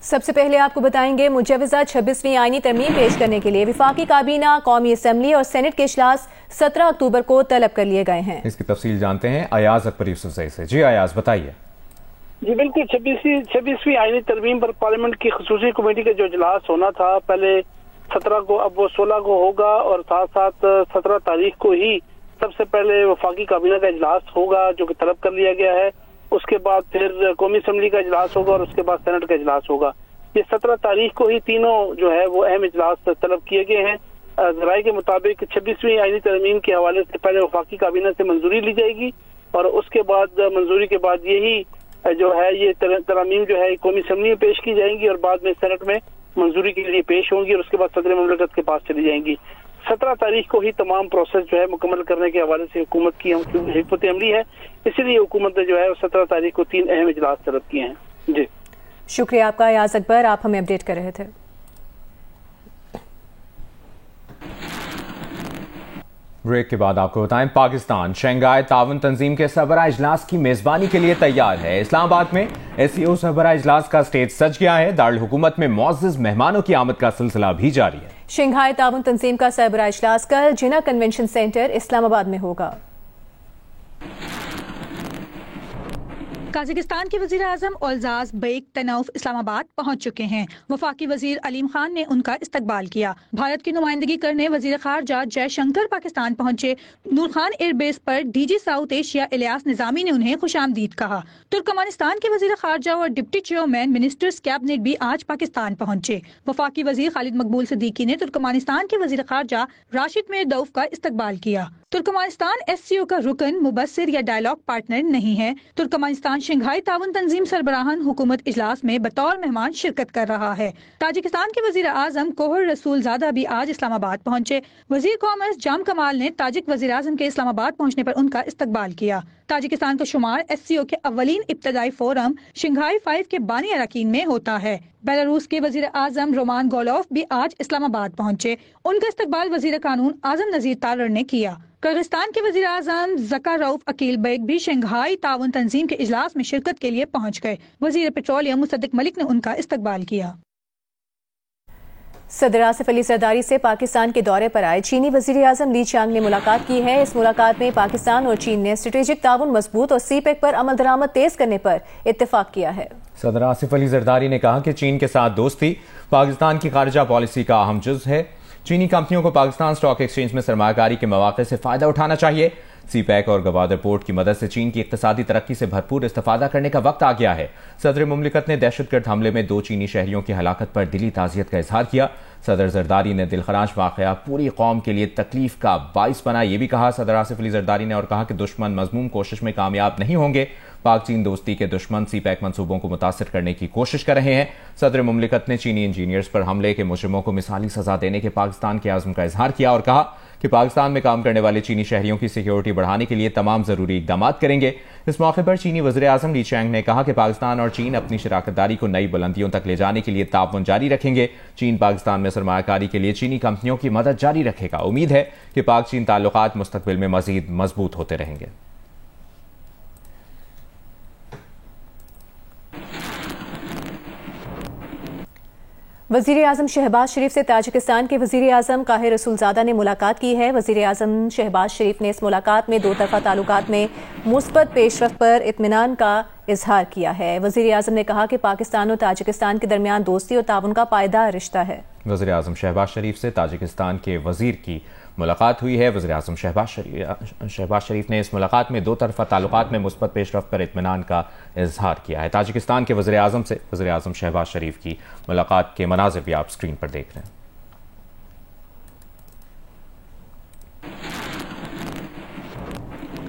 سب سے پہلے آپ کو بتائیں گے مجوزہ 26ویں آئینی ترمیم پیش کرنے کے لیے وفاقی کابینہ، قومی اسمبلی اور سینٹ کے اجلاس 17 اکتوبر کو طلب کر لیے گئے ہیں۔ اس کی تفصیل جانتے ہیں ایاز اکبر یوسفزئی سے۔ جی ایاز بتائیے۔ جی بالکل، 26ویں آئینی ترمیم پر پارلیمنٹ کی خصوصی کمیٹی کا جو اجلاس ہونا تھا پہلے 17 کو، اب وہ 16 کو ہوگا، اور ساتھ ساتھ 17 تاریخ کو ہی سب سے پہلے وفاقی کابینہ کا اجلاس ہوگا جو کہ طلب کر لیا گیا ہے۔ اس کے بعد پھر قومی اسمبلی کا اجلاس ہوگا اور اس کے بعد سینٹ کا اجلاس ہوگا۔ یہ 17 تاریخ کو ہی تینوں جو ہے وہ اہم اجلاس طلب کیے گئے ہیں۔ ذرائع کے مطابق 26ویں آئینی ترمیم کے حوالے سے پہلے وفاقی کابینہ سے منظوری لی جائے گی، اور اس کے بعد منظوری کے بعد یہی جو ہے یہ ترامیم جو ہے قومی اسمبلی میں پیش کی جائیں گی اور بعد میں سینٹ میں منظوری کے لیے پیش ہوں گی، اور اس کے بعد صدر مملکت کے پاس چلی جائیں گی۔ 17 تاریخ کو ہی تمام پروسیس جو ہے مکمل کرنے کے حوالے سے حکومت کی حکمت عملی ہے، اسی لیے حکومت نے جو ہے 17 تاریخ کو 3 اہم اجلاس طلب کیے ہیں۔ جی شکریہ آپ کا ایاز اکبر، آپ ہمیں اپڈیٹ کر رہے تھے۔ بریک کے بعد آپ کو بتائیں پاکستان شنگھائی تعاون تنظیم کے سربراہ اجلاس کی میزبانی کے لیے تیار ہے۔ اسلام آباد میں SCO سربراہ اجلاس کا سٹیج سج گیا ہے۔ دارالحکومت میں معزز مہمانوں کی آمد کا سلسلہ بھی جاری ہے۔ شنگھائی تعاون تنظیم کا سربراہ اجلاس کل جناح کنونشن سینٹر اسلام آباد میں ہوگا۔ قازقستان کے وزیر اعظم اولزاز بیک تنوف اسلام آباد پہنچ چکے ہیں۔ وفاقی وزیر علیم خان نے ان کا استقبال کیا۔ بھارت کی نمائندگی کرنے وزیر خارجہ جے شنکر پاکستان پہنچے۔ نور خان ایئر بیس پر DG ساؤتھ ایشیا الیاس نظامی نے انہیں خوش آمدید کہا۔ ترکمانستان کے وزیر خارجہ اور ڈپٹی چیئرمین منسٹرز کیبنٹ بھی آج پاکستان پہنچے۔ وفاقی وزیر خالد مقبول صدیقی نے ترکمانستان کے وزیر خارجہ راشد میردوف کا استقبال کیا۔ ترکمانستان SCO کا رکن، مبصر یا ڈائلاگ پارٹنر نہیں ہے۔ ترکمانستان شنگھائی تعاون تنظیم سربراہان حکومت اجلاس میں بطور مہمان شرکت کر رہا ہے۔ تاجکستان کے وزیر اعظم کوہر رسول زادہ بھی آج اسلام آباد پہنچے۔ وزیر کامرس جام کمال نے تاجک وزیر اعظم کے اسلام آباد پہنچنے پر ان کا استقبال کیا۔ تاجکستان کا شمار SCO کے اولین ابتدائی فورم شنگھائی 5 کے بانی اراکین میں ہوتا ہے۔ بیلاروس کے وزیر اعظم رومان گولوف بھی آج اسلام آباد پہنچے۔ ان کا استقبال وزیر قانون اعظم نذیر تالر نے کیا۔ کرغزستان کے وزیر اعظم زکاروف اکیل بیگ بھی شنگھائی تعاون تنظیم کے اجلاس میں شرکت کے لیے پہنچ گئے۔ وزیر پیٹرولیم مصدق ملک نے ان کا استقبال کیا۔ صدر آصف علی زرداری سے پاکستان کے دورے پر آئے چینی وزیر اعظم لی چانگ نے ملاقات کی ہے۔ اس ملاقات میں پاکستان اور چین نے اسٹریٹجک تعاون مضبوط اور CPEC پر عمل درآمد تیز کرنے پر اتفاق کیا ہے۔ صدر آصف علی زرداری نے کہا کہ چین کے ساتھ دوستی پاکستان کی خارجہ پالیسی کا اہم جز ہے۔ چینی کمپنیوں کو پاکستان اسٹاک ایکسچینج میں سرمایہ کاری کے مواقع سے فائدہ اٹھانا چاہیے۔ CPEC اور گوادر پورٹ کی مدد سے چین کی اقتصادی ترقی سے بھرپور استفادہ کرنے کا وقت آ گیا ہے۔ صدر مملکت نے دہشت گرد حملے میں 2 چینی شہریوں کی ہلاکت پر دلی تعزیت کا اظہار کیا۔ صدر زرداری نے دلخراش واقعہ پوری قوم کے لیے تکلیف کا باعث بنا، یہ بھی کہا۔ صدر آصف علی زرداری نے اور کہا کہ دشمن مذموم کوشش میں کامیاب نہیں ہوں گے۔ پاک چین دوستی کے دشمن CPEC منصوبوں کو متاثر کرنے کی کوشش کر رہے ہیں۔ صدر مملکت نے چینی انجینئرز پر حملے کے مجرموں کو مثالی سزا دینے کے پاکستان کے عزم کا اظہار کیا اور کہا کہ پاکستان میں کام کرنے والے چینی شہریوں کی سیکیورٹی بڑھانے کے لیے تمام ضروری اقدامات کریں گے۔ اس موقع پر چینی وزیر اعظم لی چانگ نے کہا کہ پاکستان اور چین اپنی شراکت داری کو نئی بلندیوں تک لے جانے کے لیے تعاون جاری رکھیں گے۔ چین پاکستان میں سرمایہ کاری کے لیے چینی کمپنیوں کی مدد جاری رکھے گا۔ امید ہے کہ پاک چین تعلقات مستقبل میں مزید مضبوط ہوتے رہیں گے۔ وزیر اعظم شہباز شریف سے تاجکستان کے وزیر اعظم قاہر رسول زادہ نے ملاقات کی ہے۔ وزیر اعظم شہباز شریف نے اس ملاقات میں 2 طرفہ تعلقات میں مثبت پیش رفت پر اطمینان کا اظہار کیا ہے۔ وزیر اعظم نے کہا کہ پاکستان اور تاجکستان کے درمیان دوستی اور تعاون کا پائیدار رشتہ ہے۔ وزیر اعظم شہباز شریف سے تاجکستان کے وزیر کی ملاقات ہوئی ہے۔ وزیر اعظم شہباز شریف نے اس ملاقات میں 2 طرفہ تعلقات میں مثبت پیش رفت پر اطمینان کا اظہار کیا ہے۔ تاجکستان کے وزیر اعظم سے وزیر اعظم شہباز شریف کی ملاقات کے مناظر بھی آپ سکرین پر دیکھ رہے ہیں۔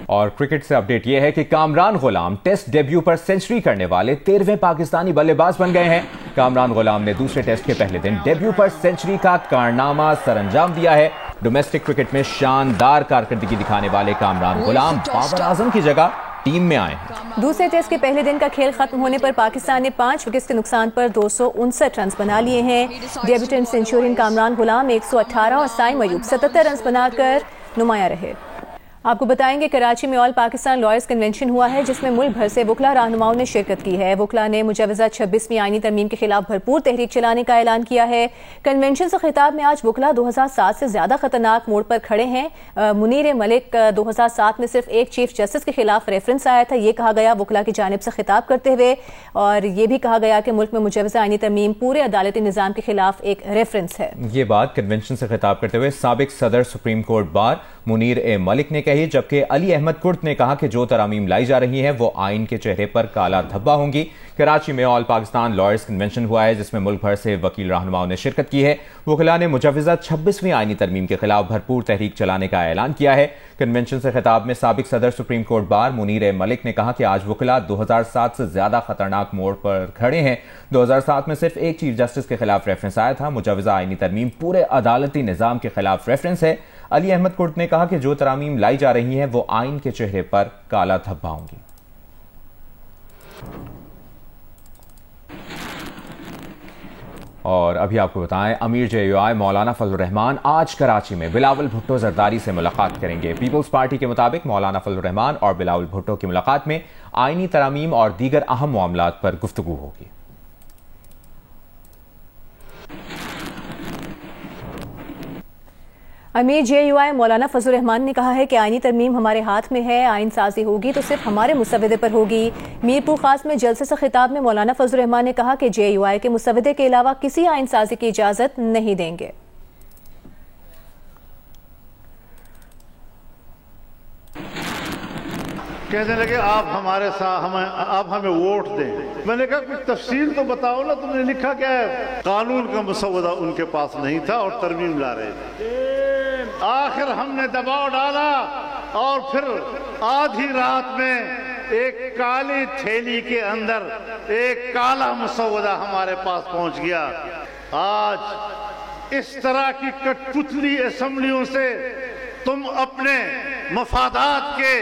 اور کرکٹ سے اپڈیٹ یہ ہے کہ کامران غلام ٹیسٹ ڈیبیو پر سنچری کرنے والے 13ویں پاکستانی بلے باز بن گئے ہیں۔ کامران غلام نے دوسرے ٹیسٹ کے پہلے دن ڈیبیو پر سنچری کا کارنامہ سر انجام دیا ہے۔ ڈومیسٹک کرکٹ میں شاندار کارکردگی دکھانے والے کامران غلام بابر اعظم کی جگہ ٹیم میں آئے ہیں۔ دوسرے ٹیسٹ کے پہلے دن کا کھیل ختم ہونے پر پاکستان نے 5 وکٹس کے نقصان پر 259 رنز بنا لیے ہیں۔ ڈیبیوٹنٹ سنچورین کامران غلام 118 اور سائم ایوب 77 رنز بنا کر نمایاں رہے۔ آپ کو بتائیں گے کراچی میں آل پاکستان لائرز کنونشن ہوا ہے جس میں ملک بھر سے وکلا رہنماؤں نے شرکت کی ہے۔ وکلا نے مجوزہ 26ویں آئینی ترمیم کے خلاف بھرپور تحریک چلانے کا اعلان کیا ہے۔ کنونشن سے خطاب میں آج وکلا 2007 سے زیادہ خطرناک موڑ پر کھڑے ہیں۔ منیر ملک 2007 میں صرف ایک چیف جسٹس کے خلاف ریفرنس آیا تھا، یہ کہا گیا وکلا کی جانب سے خطاب کرتے ہوئے، اور یہ بھی کہا گیا کہ ملک میں مجوزہ آئینی ترمیم پورے عدالتی نظام کے خلاف ایک ریفرنس ہے۔ یہ بات کنونشن سے خطاب کرتے ہوئے سابق صدر سپریم کورٹ بار منیر ملک نے کہی، جبکہ علی احمد کرد نے کہا کہ جو ترامیم لائی جا رہی ہیں وہ آئین کے چہرے پر کالا دھبا ہوں گی۔ کراچی میں آل پاکستان لائرز کنونشن ہوا ہے جس میں ملک بھر سے وکیل رہنماؤں نے شرکت کی ہے۔ وکلاء نے مجوزہ 26ویں آئینی ترمیم کے خلاف بھرپور تحریک چلانے کا اعلان کیا ہے۔ کنونشن سے خطاب میں سابق صدر سپریم کورٹ بار منیر ملک نے کہا کہ آج وکلاء 2007 سے زیادہ خطرناک موڑ پر کھڑے ہیں۔ 2007 میں صرف ایک چیف جسٹس کے خلاف ریفرنس آیا تھا، مجوزہ آئینی ترمیم پورے عدالتی نظام کے خلاف ریفرنس ہے۔ علی احمد کرد نے کہا کہ جو ترامیم لائی جا رہی ہیں وہ آئین کے چہرے پر کالا دھبا ہوں گی۔ اور ابھی آپ کو بتائیں امیر JUI مولانا فضل الرحمان آج کراچی میں بلاول بھٹو زرداری سے ملاقات کریں گے۔ پیپلز پارٹی کے مطابق مولانا فضل الرحمان اور بلاول بھٹو کی ملاقات میں آئینی ترامیم اور دیگر اہم معاملات پر گفتگو ہوگی۔ امیر JUI مولانا فضل الرحمان نے کہا ہے کہ آئینی ترمیم ہمارے ہاتھ میں ہے، آئین سازی ہوگی تو صرف ہمارے مسودے پر ہوگی۔ میرپور خاص میں جلسے سے خطاب میں مولانا فضل الرحمان نے کہا کہ JUI کے مسودے کے علاوہ کسی آئین سازی کی اجازت نہیں دیں گے۔ کہنے لگے آپ ہمارے ساتھ آپ ہمیں ووٹ دیں۔ میں نے کہا کچھ تفصیل تو بتاؤ نا، تم نے لکھا کیا ہے؟ قانون کا مسودہ ان کے پاس نہیں تھا اور ترمیم لا رہے تھے۔ آخر ہم نے دباؤ ڈالا اور پھر آدھی رات میں ایک کالی تھیلی کے اندر ایک کالا مسودہ ہمارے پاس پہنچ گیا۔ آج اس طرح کی کٹ پتلی اسمبلیوں سے تم اپنے مفادات کے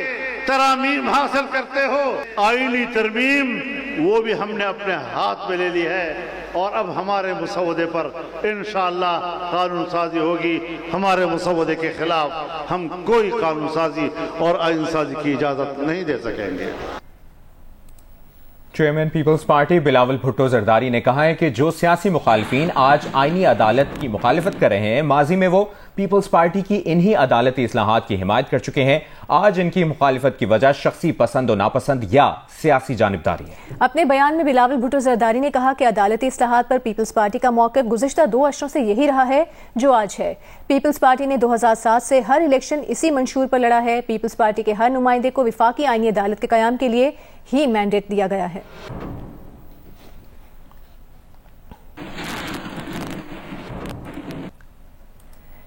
ترامیم حاصل کرتے ہو۔ آئینی ترمیم وہ بھی ہم نے اپنے ہاتھ میں لے لی ہے اور اب ہمارے مسودے پر انشاءاللہ قانون سازی ہوگی۔ ہمارے مسودے کے خلاف ہم کوئی قانون سازی اور آئین سازی کی اجازت نہیں دے سکیں گے۔ چیئرمین پیپلز پارٹی بلاول بھٹو زرداری نے کہا ہے کہ جو سیاسی مخالفین آج آئینی عدالت کی مخالفت کر رہے ہیں، ماضی میں وہ پیپلز پارٹی کی انہی عدالتی اصلاحات کی حمایت کر چکے ہیں۔ آج ان کی مخالفت کی وجہ شخصی پسند و ناپسند یا سیاسی جانبداری ہے۔ اپنے بیان میں بلاول بھٹو زرداری نے کہا کہ عدالتی اصلاحات پر پیپلز پارٹی کا موقف گزشتہ 2 عشروں سے یہی رہا ہے جو آج ہے۔ پیپلز پارٹی نے 2007 سے ہر الیکشن اسی منشور پر لڑا ہے۔ پیپلز پارٹی کے ہر نمائندے کو وفاقی آئینی عدالت کے قیام کے لیے ہی مینڈیٹ دیا گیا ہے۔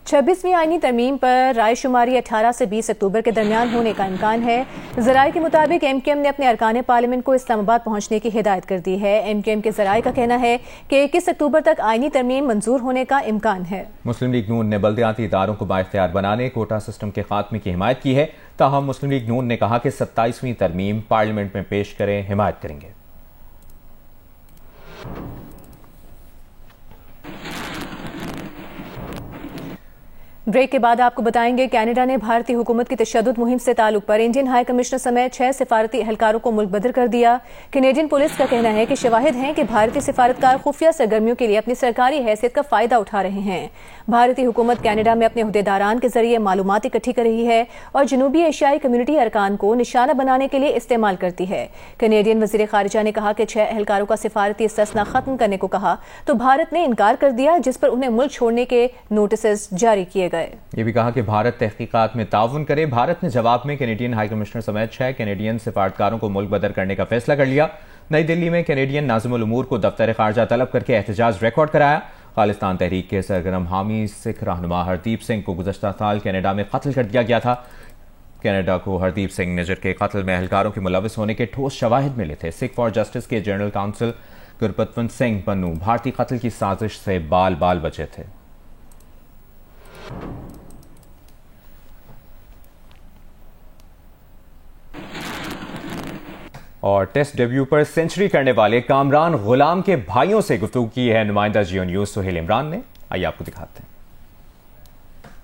26ویں آئینی ترمیم پر رائے شماری 18 سے 20 اکتوبر کے درمیان ہونے کا امکان ہے۔ ذرائع کے مطابق MQM نے اپنے ارکان پارلیمنٹ کو اسلام آباد پہنچنے کی ہدایت کر دی ہے۔ MQM کے ذرائع کا کہنا ہے کہ 21 اکتوبر تک آئینی ترمیم منظور ہونے کا امکان ہے۔ مسلم لیگ نون نے بلدیاتی اداروں کو بااختیار بنانے، کوٹا سسٹم کے خاتمے کی حمایت کی ہے، تاہم مسلم لیگ نون نے کہا کہ 27ویں ترمیم پارلیمنٹ میں پیش کریں حمایت کریں گے۔ بریک کے بعد آپ کو بتائیں گے کینیڈا نے بھارتی حکومت کی تشدد مہم سے تعلق پر انڈین ہائی کمشنر سمیت 6 سفارتی اہلکاروں کو ملک بدر کر دیا۔ کینیڈین پولیس کا کہنا ہے کہ شواہد ہیں کہ بھارتی سفارتکار خفیہ سرگرمیوں کے لیے اپنی سرکاری حیثیت کا فائدہ اٹھا رہے ہیں۔ بھارتی حکومت کینیڈا میں اپنے عہدیداران کے ذریعے معلومات اکٹھی کر رہی ہے اور جنوبی ایشیائی کمیونٹی ارکان کو نشانہ بنانے کے لیے استعمال کرتی ہے۔ کینیڈین وزیر خارجہ نے کہا کہ 6 اہلکاروں کا سفارتی استثنا ختم کرنے کو کہا تو بھارت نے انکار کر دیا، جس پر انہیں ملک چھوڑنے کے نوٹسز جاری کیے گئے۔ یہ بھی کہا کہ بھارت تحقیقات میں تعاون کرے۔ بھارت نے جواب میں کینیڈین ہائی کمشنر سمیت 6 کینیڈین سفارتکاروں کو ملک بدر کرنے کا فیصلہ کر لیا۔ نئی دلی میں کینیڈین ناظم الامور کو دفتر خارجہ طلب کر کے احتجاج ریکارڈ کرایا۔ خالصتان تحریک کے سرگرم حامی سکھ رہنما ہردیپ سنگھ کو گزشتہ سال کینیڈا میں قتل کر دیا گیا تھا۔ کینیڈا کو ہردیپ سنگھ نجر کے قتل میں اہلکاروں کے ملوث ہونے کے ٹھوس شواہد ملے تھے۔ سکھ فار جسٹس کے جنرل کونسل گرپتونت سنگھ پنو بھارتی قتل کی سازش سے بال بال بچے تھے۔ اور ٹیسٹ ڈیبیو پر سینچری کرنے والے کامران غلام کے بھائیوں سے گفتگو کی ہے نمائندہ جیو نیوز سہیل عمران نے۔ آئیے آپ کو دکھاتے ہیں۔